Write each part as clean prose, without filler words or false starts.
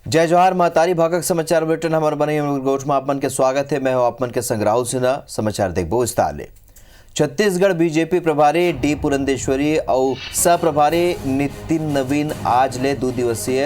जय जोहार महतारी भागक समाचार बुलेटिन हमारे बने गोठ में आपमन के स्वागत है। मैं हूं आपमन के संग राहुल सिन्हा। समाचार देखबो विस्तार ले। छत्तीसगढ़ बीजेपी प्रभारी डी पुरंदेश्वरी और सह प्रभारी नितिन नवीन आज ले 2 दिवसीय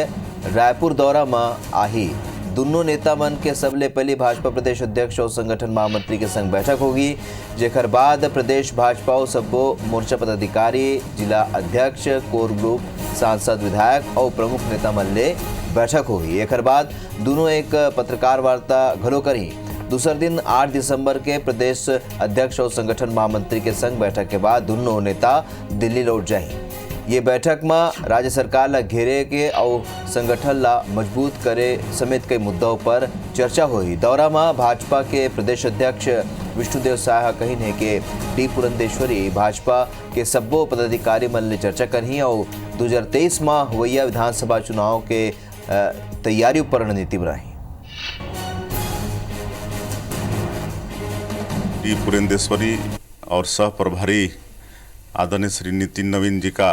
रायपुर दौरा में आही। दोनों नेता मन के सबले पहली भाजपा प्रदेश अध्यक्ष और संगठन महामंत्री के संग बैठक होगी, जेकर बाद प्रदेश भाजपा और सब्बो मोर्चा पदाधिकारी, जिला अध्यक्ष, कोर ग्रुप, सांसद, विधायक और प्रमुख नेता मन ले बैठक होगी। एक बाद दोनों एक पत्रकार वार्ता घलो करी। दूसरे दिन 8 दिसंबर के प्रदेश अध्यक्ष और संगठन महामंत्री के संग बैठक के बाद दोनों नेता दिल्ली लौट जाए। ये बैठक में राज्य सरकार ला घेरे के और संगठन ला मजबूत करे समेत कई मुद्दों पर चर्चा हुई। दौरा में भाजपा के प्रदेश अध्यक्ष विष्णुदेव साय कही है कि डी पुरंदेश्वरी भाजपा के सब्बो पदाधिकारी मन ले चर्चा करही और 2023 में हुआ विधानसभा चुनाव के तैयारी पर रणनीति बनाई। डी पुरंदेश्वरी और सह प्रभारी आदरणीय श्री नितिन नवीन जी का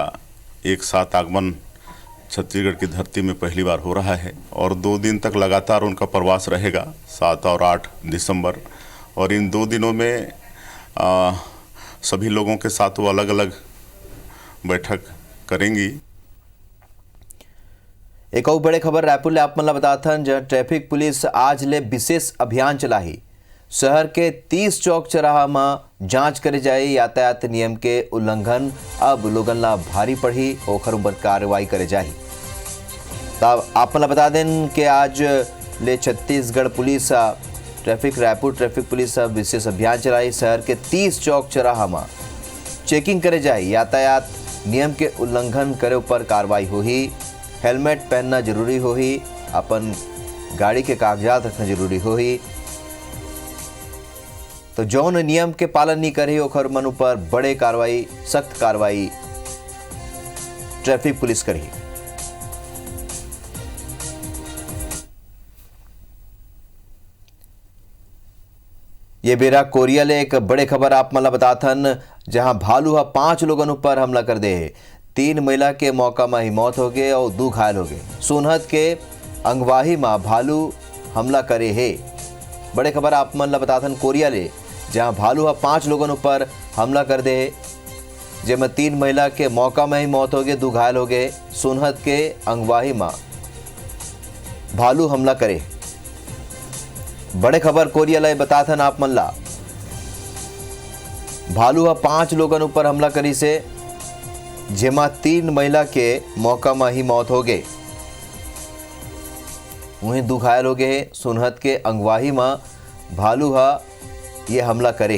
एक साथ आगमन छत्तीसगढ़ की धरती में पहली बार हो रहा है और 2 दिन तक लगातार उनका प्रवास रहेगा, 7 और 8 दिसंबर। और इन 2 दिनों में सभी लोगों के साथ वो अलग अलग बैठक करेंगी। एक और बड़े खबर रायपुर ले आप मन ला बताथन, जहाँ ट्रैफिक पुलिस आज ले विशेष अभियान चलाही। शहर के 30 चौक चौराहा में जांच करे जाए यातायात नियम के उल्लंघन अब लोगन ला भारी पड़ी, ओखर ऊपर कार्रवाई करे जाए। तब आप मन ला बता दें कि आज ले Chhattisgarh police Raipur traffic police विशेष अभियान चलाई। शहर के 30 चौक चौराहा में चेकिंग करे जाए, यातायात नियम के उल्लंघन करे ऊपर कार्रवाई होही। हेलमेट पहनना जरूरी होही, अपन गाड़ी के कागजात रखना जरूरी होही। तो जौन नियम के पालन नहीं करे ओखर मन ऊपर बड़े कार्रवाई, सख्त कार्रवाई ट्रैफिक पुलिस करी। ये बेरा कोरिया ले एक बड़े खबर आप मला बताथन, जहां भालू 5 लोगन ऊपर हमला कर दे। 3 महिला के मौका में ही मौत हो गए और 2 घायल हो गए। सोनहत के अंगवाही में भालू हमला करे है। बड़े खबर आप मन ला बताथन कोरिया ले, जहां भालू 5 लोगन ऊपर हमला कर दे, जेमें 3 महिला के मौका में ही मौत हो गए, 2 घायल हो गए। सोनहत के अंगवाही में भालू हमला करे। बड़े खबर कोरिया ला बताथन आप मन ला, भालू 5 लोगन ऊपर हमला करी से, जेमा 3 महिला के मौका में ही मौत हो गए, वहीं 2 घायल हो गए। सोनहत के अंगवाही में भालू ये हमला करे।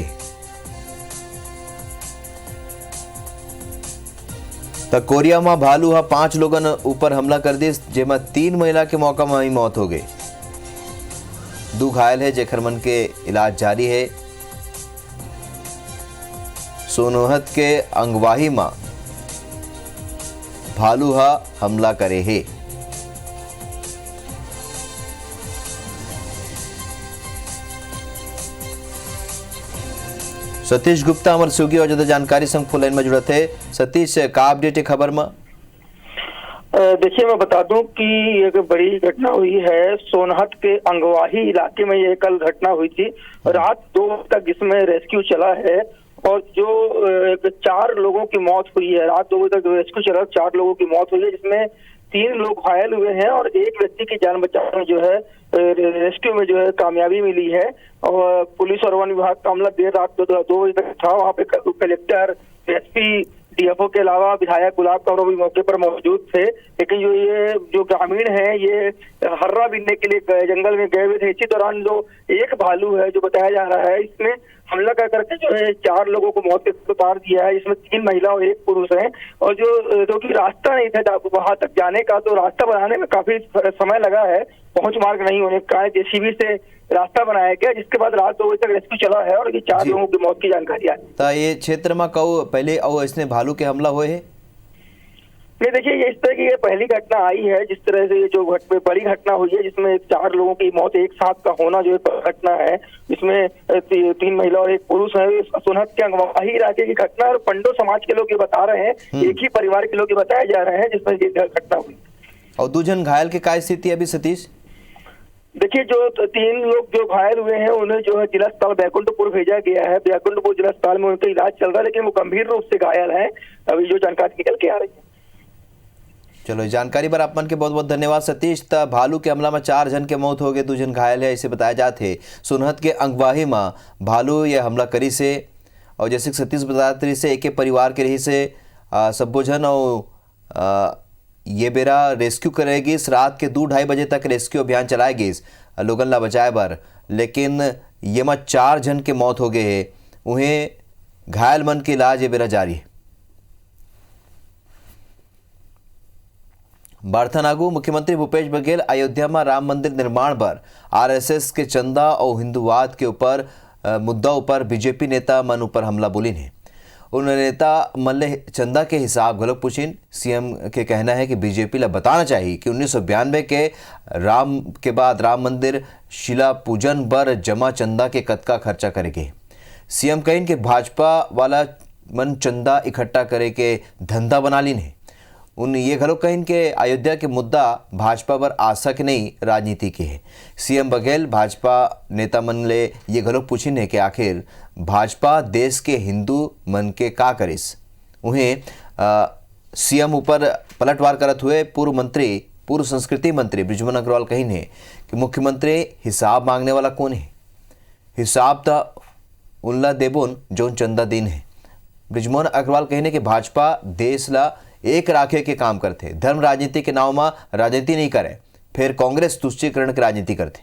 तो कोरिया में भालू 5 लोगन ऊपर हमला कर दी, जेमा 3 महिला के मौका में ही मौत हो गई, 2 घायल है, जेकर मन के इलाज जारी है। सोनहत के अंगवाही में भालू हमला करे है। सतीश गुप्ता हमारे सुगी और ज्यादा जानकारी संग फोन लाइन में जुड़े थे। सतीश, का अपडेट है खबर में? देखिए, मैं बता दूं कि एक बड़ी घटना हुई है सोनहत के अंगवाही इलाके में। ये कल घटना हुई थी रात 2 बजे तक, जिसमें रेस्क्यू चला है और जो 4 लोगों की मौत हुई है। रात 2 बजे तक रेस्क्यू चला, 4 लोगों की मौत हुई है, जिसमें 3 लोग घायल हुए हैं और एक व्यक्ति की जान बचाने में जो है रेस्क्यू में जो है कामयाबी मिली है। और पुलिस और वन विभाग का अमला देर रात 2 बजे तक था। वहाँ पे कलेक्टर, एसपी, डीएफओ के अलावा विधायक गुलाब कमरो भी मौके पर मौजूद थे। लेकिन जो ग्रामीण हैं ये हर्रा बीनने के लिए जंगल में गए हुए थे। इसी दौरान जो एक भालू है जो बताया जा रहा है, इसने हमला कर करके जो है 4 लोगों को मौत के उतार दिया है, इसमें 3 महिला और 1 पुरुष है। और जो कि रास्ता नहीं था वहां तक जाने का, तो रास्ता बनाने में काफी समय लगा है, पहुंच मार्ग नहीं होने का जेसीबी से रास्ता बनाया गया, जिसके बाद रात 2 बजे तक रेस्क्यू चला है और ये 4 लोगों की मौत की जानकारी आई। तो ये क्षेत्र में कऊ पहले और इसने भालू के हमला हुए है? नहीं, देखिए, ये इस तरह की ये पहली घटना आई है। जिस तरह से ये जो बड़ी घटना हुई है, जिसमें 4 लोगों की मौत एक साथ का होना जो घटना है, इसमें 3 महिला और 1 पुरुष है। सोनहत के अंगवाही इलाके की घटना और पंडो समाज के लोग ये बता रहे हैं, एक ही परिवार के लोग ये बताए जा रहे हैं जिसमें ये घटना हुई। और 2 जन घायल के क्या स्थिति है अभी सतीश? देखिए, जो 3 लोग जो घायल हुए हैं उन्हें जो है जिला अस्पताल बैकुंठपुर भेजा गया है। बैकुंठपुर जिला अस्पताल में उनका इलाज चल रहा है, लेकिन वो गंभीर रूप से घायल है, अभी जो जानकारी निकल के आ रही है। चलो, जानकारी पर आपन के बहुत बहुत धन्यवाद सतीश। त भालू के हमला में 4 जन के मौत हो गए, 2 जन घायल है, इसे बताया जाते सोनहत के अंगवाही में भालू ये हमला करी से। और जैसे सतीश बताते से एक परिवार के रही से सब्बो जन और ये बेरा रेस्क्यू करेगी। रात के 2-2:30 बजे तक रेस्क्यू अभियान चलाएगी लोगन ला बचाए बर, लेकिन ये में 4 जन के मौत हो गए है, उन्हें घायल मन के इलाज ये बेरा जारी है। बार्थानागु मुख्यमंत्री भूपेश बघेल अयोध्या में राम मंदिर निर्माण पर आरएसएस के चंदा और हिंदुवाद के ऊपर मुद्दा ऊपर बीजेपी नेता मन ऊपर हमला बोली ने। उन्होंने नेता मन ले चंदा के हिसाब गलत पूछिन। सीएम के कहना है कि बीजेपी ला बताना चाहिए कि 1992 के राम के बाद राम मंदिर शिला पूजन पर जमा चंदा के कतका खर्चा करेंगे। सीएम कहिन कि भाजपा वाला मन चंदा इकट्ठा करे के धंधा बना लीन है। उन ये घलो कहिन के अयोध्या के मुद्दा भाजपा पर आशा के नहीं राजनीति के है। सीएम बघेल भाजपा नेता मन ले ये घलो पूछिन है कि आखिर भाजपा देश के हिंदू मन के का करिस। उन्हें सीएम ऊपर पलटवार करत हुए पूर्व संस्कृति मंत्री बृजमोहन अग्रवाल कहिन है कि मुख्यमंत्री हिसाब मांगने वाला कौन है, हिसाब तो उनला देबोन जोन चंदा दिन है। बृजमोहन अग्रवाल कहने कि भाजपा देश ला एक राखे के काम करते, धर्म राजनीति के नाव में राजनीति नहीं करे, फिर कांग्रेस तुष्टीकरण की राजनीति करते।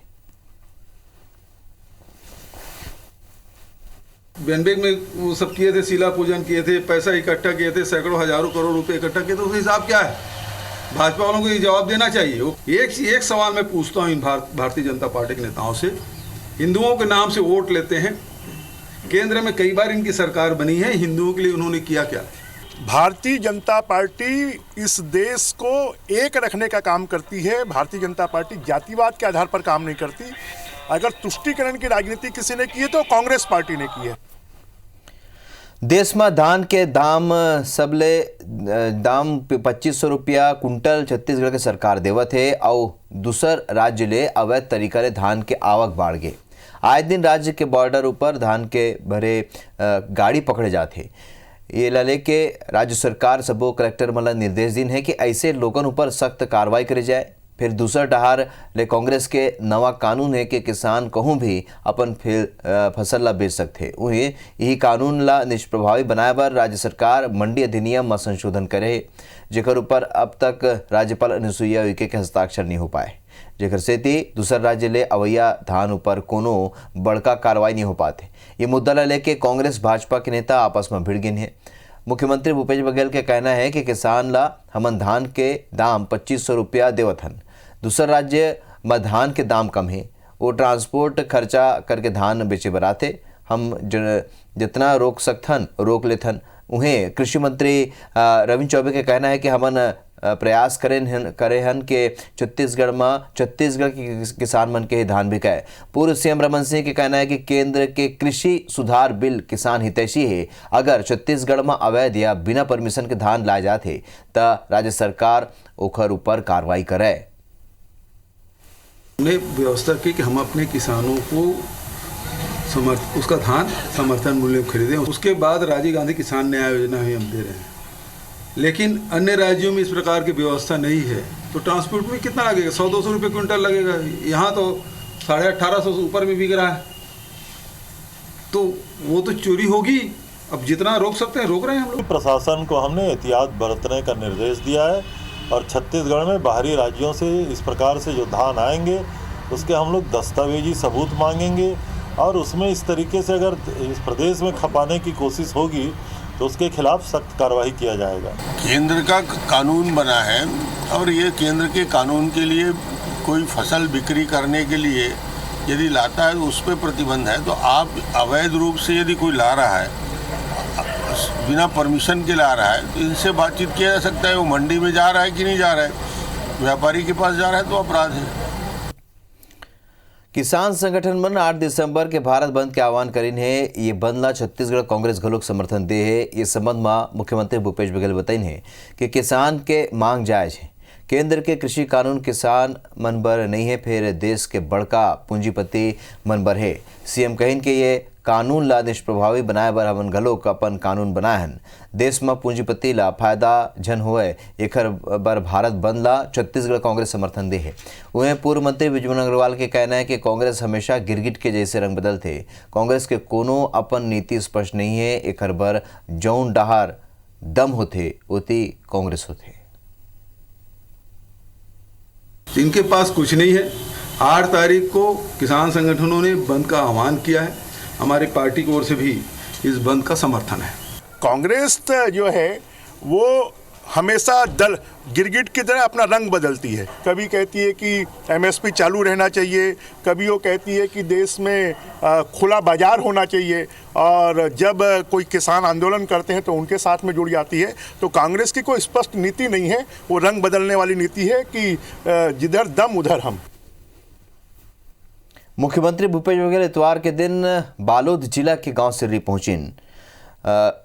बेनबेग में वो सब किए थे, शिला पूजन किए थे, पैसा इकट्ठा किए थे, सैकड़ों हजारों करोड़ रुपए इकट्ठा किए थे, उसका हिसाब क्या है? भाजपा वालों को ये जवाब देना चाहिए। एक सवाल मैं पूछता हूँ इन भारतीय जनता पार्टी के नेताओं से, हिंदुओं के नाम से वोट लेते हैं, केंद्र में कई बार इनकी सरकार बनी है, हिंदुओं के लिए उन्होंने किया क्या? भारतीय जनता पार्टी इस देश को एक रखने का काम करती है। भारतीय जनता पार्टी जातिवाद के आधार पर काम नहीं करती। अगर तुष्टीकरण की राजनीति किसी ने की है तो कांग्रेस पार्टी ने की है। देश में धान के दाम सबले दाम 2500 रुपया कुंटल छत्तीसगढ़ के सरकार देवत है और दूसर राज्य ले अवैध तरीका ले धान के आवक बढ़ गए। आए दिन राज्य के बॉर्डर ऊपर धान के भरे गाड़ी पकड़े जाते। ये ला लेके राज्य सरकार सबो कलेक्टर मन निर्देश दिन है कि ऐसे लोगों ऊपर सख्त कार्रवाई करे जाए। फिर दूसर डहार ले कांग्रेस के नवा कानून है कि किसान कहूँ भी अपन फसल ला बेच सकते। उन्हें यही कानून ला निष्प्रभावी बनाए बर राज्य सरकार मंडी अधिनियम में संशोधन करे, जेकर ऊपर अब तक राज्यपाल अनुसुईया उइके के हस्ताक्षर नहीं हो पाए, जेकर सेती दूसर राज्य ले अवैया धान ऊपर कोनो बड़का कार्रवाई नहीं हो पाते। ये मुद्दा ला लेके कांग्रेस भाजपा के नेता आपस में भिड़ गए हैं। मुख्यमंत्री भूपेश बघेल का कहना है कि किसान ला हमन धान के दाम 2500 रुपया देवत हन, दूसर राज्य में धान के दाम कम है, वो ट्रांसपोर्ट खर्चा करके धान बेचे बराते, हम जितना रोक सकथन रोक लेथन। उन्हें कृषि मंत्री रविंद्र चौबे का कहना है कि हमन प्रयास करे हन के छत्तीसगढ़ के किसान मन के ही धान बिकाए। पूर्व सीएम रमन सिंह के कहना है कि केंद्र के कृषि सुधार बिल किसान हितैषी है। अगर छत्तीसगढ़ में अवैध या बिना परमिशन के धान लाए जाते तो राज्य सरकार ओखर ऊपर कार्रवाई करे। हमने व्यवस्था की कि हम अपने किसानों को उसका धान समर्थन मूल्य खरीदें। उसके बाद राजीव गांधी किसान न्याय योजना भी हम दे रहे हैं, लेकिन अन्य राज्यों में इस प्रकार की व्यवस्था नहीं है। तो ट्रांसपोर्ट में कितना लगेगा? 100-200 रुपये क्विंटल लगेगा। यहाँ तो 1850 से ऊपर में बिक रहा है, तो वो तो चोरी होगी। अब जितना रोक सकते हैं रोक रहे हैं हम लोग। प्रशासन को हमने एहतियात बरतने का निर्देश दिया है और छत्तीसगढ़ में बाहरी राज्यों से इस प्रकार से जो धान आएंगे उसके हम लोग दस्तावेजी सबूत मांगेंगे और उसमें इस तरीके से अगर इस प्रदेश में खपाने की कोशिश होगी तो उसके खिलाफ सख्त कार्रवाई किया जाएगा। केंद्र का कानून बना है और ये केंद्र के कानून के लिए कोई फसल बिक्री करने के लिए यदि लाता है तो उस पर प्रतिबंध है। तो आप अवैध रूप से यदि कोई ला रहा है, बिना परमिशन के ला रहा है, तो इनसे बातचीत किया जा सकता है। वो मंडी में जा रहा है कि नहीं जा रहा है, व्यापारी के पास जा रहा है तो अपराध है। किसान संगठन मन 8 दिसंबर के भारत बंद के आह्वान करीन है। ये बंद ला छत्तीसगढ़ कांग्रेस घलोक समर्थन दे है। ये संबंध में मुख्यमंत्री भूपेश बघेल बताइन है कि किसान के मांग जायज है। केंद्र के कृषि कानून किसान मन बर नहीं है, फिर देश के बड़का पूंजीपति मन बर है। सीएम कहिन कि ये कानून ला निष्प्रभावी बनाए बर हमन घलोक अपन कानून बनाए हन। देश में पूंजीपति ला फायदा झन होए एकर बर भारत बंद ला छत्तीसगढ़ कांग्रेस समर्थन दे है। वहीं पूर्व मंत्री विजयमोहन अग्रवाल के कहना है कि कांग्रेस हमेशा गिरगिट के जैसे रंग बदलथे। कांग्रेस के कोनो अपन नीति स्पष्ट नहीं है, एकर बर जौन डहार दम होथे ओती कांग्रेस होथे। इनके पास कुछ नहीं है। 8 तारीख को किसान संगठनों ने बंद का आह्वान किया है। हमारी पार्टी की ओर से भी इस बंद का समर्थन है। कांग्रेस जो है वो हमेशा दल गिरगिट की तरह अपना रंग बदलती है। कभी कहती है कि एमएसपी चालू रहना चाहिए, कभी वो कहती है कि देश में खुला बाजार होना चाहिए, और जब कोई किसान आंदोलन करते हैं तो उनके साथ में जुड़ जाती है। तो कांग्रेस की कोई स्पष्ट नीति नहीं है, वो रंग बदलने वाली नीति है कि जिधर दम उधर हम। मुख्यमंत्री भूपेश बघेल इतवार के दिन बालोद जिला के गांव सिर्री पहुंचिन।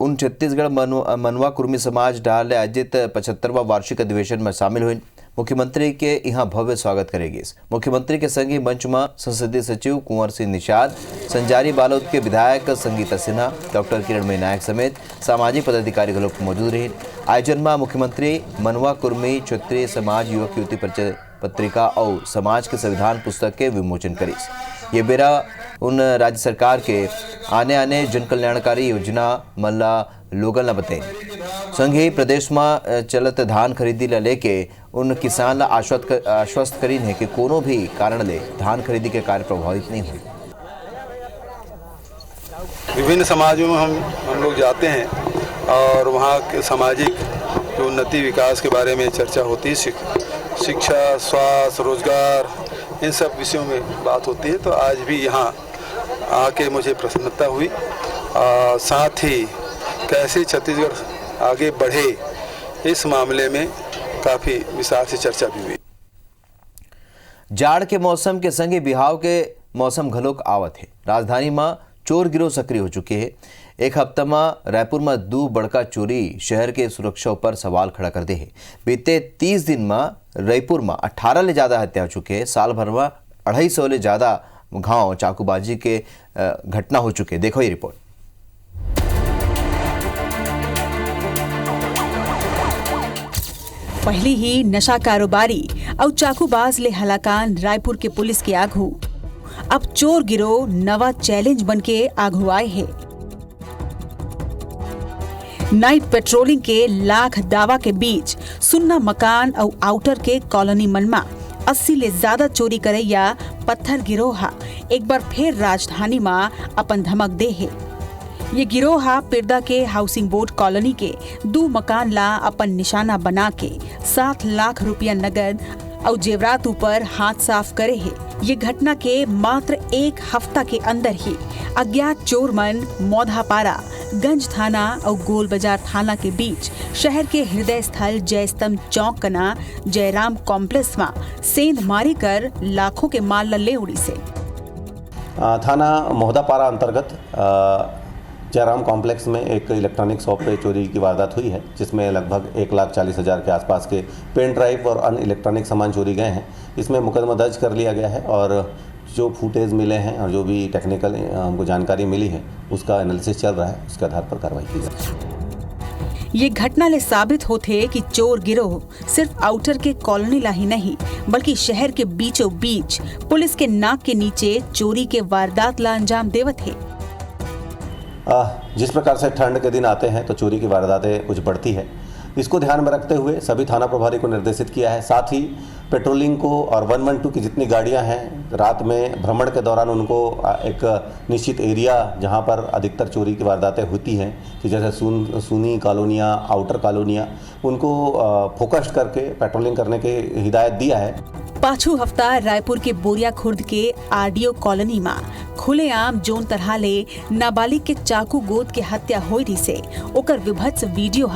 उन छत्तीसगढ़ मनवा कुर्मी समाज डाले आयोजित 75वां वार्षिक अधिवेशन में शामिल हुई। मुख्यमंत्री के यहाँ भव्य स्वागत करेगी। मुख्यमंत्री के संगी मंच में संसदीय सचिव कुंवर सिंह निषाद, संजारी बालोद के विधायक संगीता सिन्हा, डॉक्टर किरणमयी नायक समेत सामाजिक पदाधिकारी लोग मौजूद रहे। आयोजन में मुख्यमंत्री मनवा कुर्मी क्षत्रिय समाज युवक युवती परिचय पत्रिका और समाज के संविधान पुस्तक के विमोचन करीस। ये बेरा उन राज्य सरकार के आने जन कल्याणकारी योजना मल्ला लोगन ला बताई। संग ही प्रदेश में चलत धान खरीदी ला लेके उन किसान ला आश्वस्त करीन है कि कोनो भी कारण ले धान खरीदी के कार्य प्रभावित नहीं हो। विभिन्न समाजों में हम लोग जाते हैं और वहाँ के सामाजिक जो उन्नति विकास के बारे में चर्चा होती है। शिक्षा, स्वास्थ्य, रोजगार, इन सब विषयों में बात होती है। तो आज भी यहाँ आके मुझे प्रसन्नता हुई। साथ ही कैसे छत्तीसगढ़ आगे बढ़े इस मामले में काफ़ी विस्तार से चर्चा भी हुई। जाड़ के मौसम के संगे बिहाव के मौसम घलोक आवत है। राजधानी में चोर गिरोह सक्रिय हो चुके हैं। एक हफ्ता में रायपुर में 2 बड़का चोरी शहर के सुरक्षा पर सवाल खड़ा कर दे है। बीते 30 दिन में रायपुर में 18 ले ज़्यादा हत्या हो चुके हैं। साल भर में 250 ले ज़्यादा घाव चाकूबाजी के घटना हो चुके। देखो ये रिपोर्ट। पहली ही नशा कारोबारी और चाकूबाज ले हलाकान रायपुर के पुलिस के आगू। अब चोर गिरोह नवा चैलेंज बन के आगू आए हैं। नाइट पेट्रोलिंग के लाख दावा के बीच सुन्ना मकान और आउटर के कॉलोनी मनमा 80 ले ज्यादा चोरी करे या पत्थर गिरोह एक बार फिर राजधानी में अपन धमक दे है। ये गिरोह पिरदा के हाउसिंग बोर्ड कॉलोनी के 2 मकान ला अपन निशाना बना के 7 लाख रुपया नगद और जेवरात ऊपर हाथ साफ करे है। ये घटना के मात्र 1 हफ्ता के अंदर ही अज्ञात चोरमन मौधापारा, गंज थाना और गोल बाजार थाना के बीच शहर के हृदय स्थल जयस्तंभ चौक कना जयराम कॉम्प्लेक्स में सेंध मारी कर लाखों के माल ले उड़ी से। थाना मोहदापारा अंतर्गत जयराम कॉम्प्लेक्स में एक इलेक्ट्रॉनिक शॉप पे चोरी की वारदात हुई है, जिसमें लगभग 1,40,000 के आसपास के पेन ड्राइव और अन्य इलेक्ट्रॉनिक सामान चोरी गए हैं। इसमें मुकदमा दर्ज कर लिया गया है और जो फुटेज मिले हैं और जो भी टेक्निकल हमको जानकारी मिली है उसका एनालिसिस चल रहा है, उसके आधार पर कार्रवाई की जाएगी। ये घटना ले साबित होते कि चोर गिरोह सिर्फ आउटर के कॉलोनी ला ही नहीं बल्कि शहर के बीचों बीच पुलिस के नाक के नीचे चोरी के वारदात ला अंजाम देवत है। जिस प्रकार से ठंड के दिन आते हैं तो चोरी की वारदातें कुछ बढ़ती है। इसको ध्यान में रखते हुए सभी थाना प्रभारी को निर्देशित किया है। साथ ही पेट्रोलिंग को और 112 की जितनी गाड़ियां हैं रात में भ्रमण के दौरान उनको एक निश्चित एरिया जहां पर अधिकतर चोरी की वारदातें होती हैं कि जैसे सुनी कॉलोनियाँ, आउटर कॉलोनियाँ, उनको फोकस्ड करके पेट्रोलिंग करने की हिदायत दिया है। पाछू हफ्ता रायपुर के बोरिया खुर्द के आरडीओ कॉलोनी में खुलेआम जोन तरह ले नाबालिग के चाकू गोद के हत्या होई रही से ओकर विभत्स वीडियो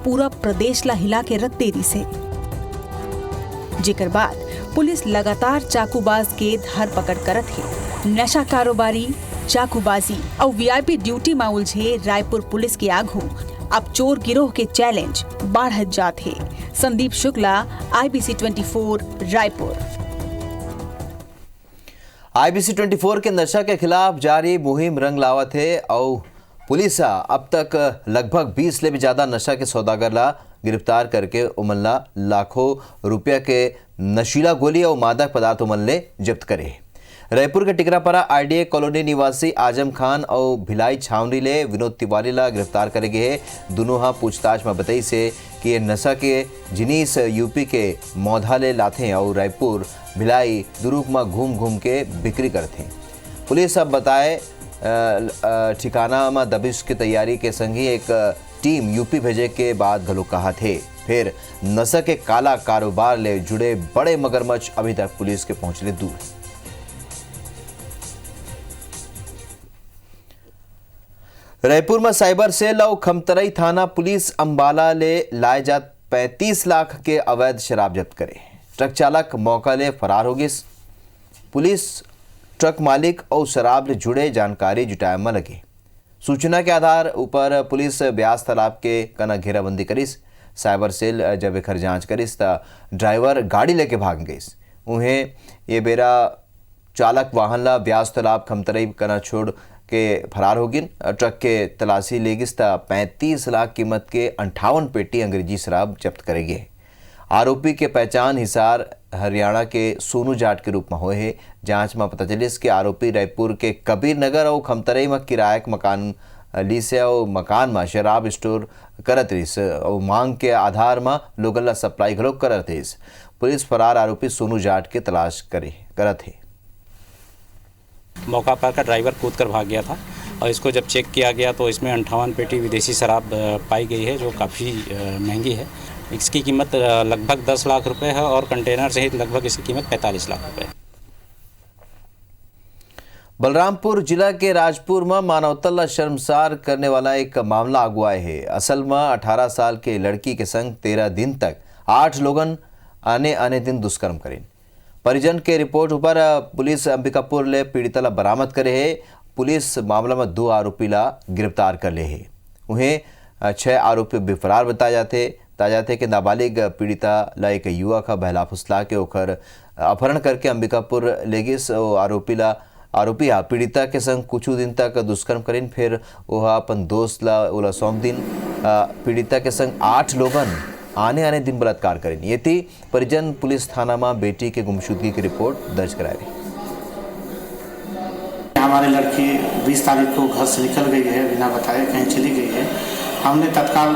पूरा प्रदेश ला हिला के रख दे रही से। जेकर बाद पुलिस लगातार चाकूबाज के धर पकड़ करत है। नशा कारोबारी, चाकूबाजी और वीआईपी ड्यूटी में उलझे रायपुर पुलिस के आगू अब चोर गिरोह के चैलेंज बढ़ जाते। संदीप शुक्ला, IBC 24 रायपुर। IBC 24 के नशा के खिलाफ जारी मुहिम रंग लावत है और पुलिस अब तक लगभग 20 ले भी ज्यादा नशा के सौदागर ला गिरफ्तार करके उमनला लाखों रुपया के नशीला गोली और मादक पदार्थ उमनले जब्त करे। रायपुर के टिकरापारा IDA कॉलोनी निवासी आजम खान और भिलाई छावनी ले विनोद तिवारी ला गिरफ्तार करे गए है। दोनों हाँ पूछताछ में बताई से कि ये नशा के जिनिस यूपी के मौधा ले लाते और रायपुर भिलाई दुरुक में घूम घूम के बिक्री करते। पुलिस अब बताए ठिकाना में दबिश की तैयारी के संग ही एक टीम यूपी भेजे के बाद घलो कहा थे। फिर नशा के काला कारोबार ले जुड़े बड़े मगरमच्छ अभी तक पुलिस के पहुंचने दूर। रायपुर में साइबर सेल और खमतरई थाना पुलिस अंबाला ले लाए जात 35 लाख के अवैध शराब जब्त करे। ट्रक चालक मौका ले फरार हो गई। पुलिस ट्रक मालिक और शराब ले जुड़े जानकारी जुटाए में लगे। सूचना के आधार ऊपर पुलिस ब्यास तालाब के कना घेराबंदी करिस। साइबर सेल जब एकर जांच करिस ता ड्राइवर गाड़ी लेके भाग गई। उन्हें ये बेरा चालक वाहन ला ब्यास तालाब खमतरई कना छोड़ के फरार हो गई। ट्रक के तलाशी ले गिस ता 35 लाख कीमत के 58 पेटी अंग्रेजी शराब जब्त करेगी। आरोपी के पहचान हिसार हरियाणा के सोनू जाट के रूप में हुए है। जांच में पता चलिस कि आरोपी रायपुर के कबीर नगर और खमतरई में किराया के मकान ली से और मकान में शराब स्टोर करत रहीस और मांग के आधार में लोगन ला सप्लाई घलो करत रहीस। पुलिस फरार आरोपी सोनू जाट के तलाश करत है। मौका पाकर ड्राइवर कूद कर भाग गया था और इसको जब चेक किया गया तो इसमें 58 पेटी विदेशी शराब पाई गई है जो काफ़ी महंगी है। इसकी कीमत लगभग 10 लाख रुपए है और कंटेनर सहित लगभग इसकी कीमत 45 लाख रुपए है। बलरामपुर जिला के राजपुर में मानवता शर्मसार करने वाला एक मामला अगुआए है। असल में 18 साल के लड़की के संग 13 दिन तक 8 लोगन आने दिन दुष्कर्म करें। परिजन के रिपोर्ट ऊपर पुलिस अंबिकापुर ले पीड़िता ला बरामद करे है। पुलिस मामला में 2 आरोपी ला गिरफ्तार कर ले है। उन्हें 6 आरोपी बेफरार बताए जाते कि नाबालिग पीड़िता ला एक युवा का बहला फुसला के ओकर अपहरण करके अंबिकापुर ले गिस। आरोपी पीड़िता के संग कुछ दिन तक दुष्कर्म करें। फिर वह अपन दोस्त ला ओला सौंप दिन पीड़िता के संग 8 लोगन आने दिन बलात्कार करें। ये थी परिजन पुलिस थाना में बेटी के गुमशुदगी की रिपोर्ट दर्ज कराई। हमारी लड़की 20 तारीख को घर से निकल गई है, बिना बताए कहीं चली गई है। हमने तत्काल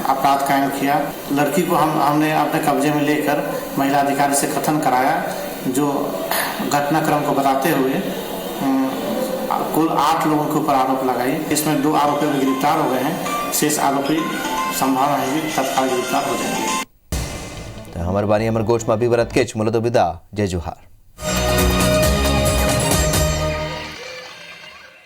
अपराध कायम किया। लड़की को हमने अपने कब्जे में लेकर महिला अधिकारी से कथन कराया, जो घटनाक्रम को बताते हुए कुल 8 लोगों के ऊपर आरोप लगाई। इसमें 2 आरोपी भी गिरफ्तार हो गए हैं। शेष आरोपी संभावना है कि तत्काल गिरफ्तार हो जाएंगे। हमारे बानी अमर गोठ में भी बरत के चुमलो तो विदा। जय जोहार।